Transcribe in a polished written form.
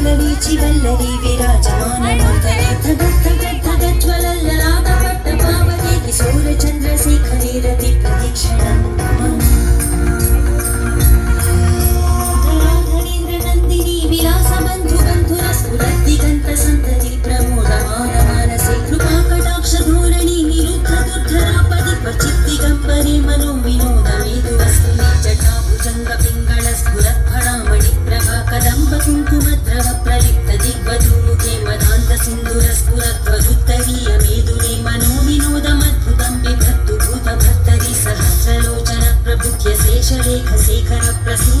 वीची वल्लरी विराजमानमूर्तने सूर्यचन्द्रशेखरे रति प्रतीक्षणम् धनेन्द्रनन्दिनी विलासबन्धुबन्धुरस्फुरद्दिगन्तसन्तति प्रमोदमानमानसे कृपाकटाक्षधोरणी निरुद्धदुर्धरापदि क्वचिद्दिगम्बरे मनो विनोदमेदुवस्तुनि जटाभुजङ्गपिङ्गलस्फुरत्फणामणि प्रभा कदम्ब कुङ्कुमद्रव प्रलिप्त दिग्वधूमुखे मदान्तसिन्धुरस्फुरद्वदुत्तरीयमेदुरे मनो विनोदमद्भुतं बिभर्तु भूतभर्तरि सहस्रलोचन प्रबुद्ध्य शेषलेखशेखर प्रसू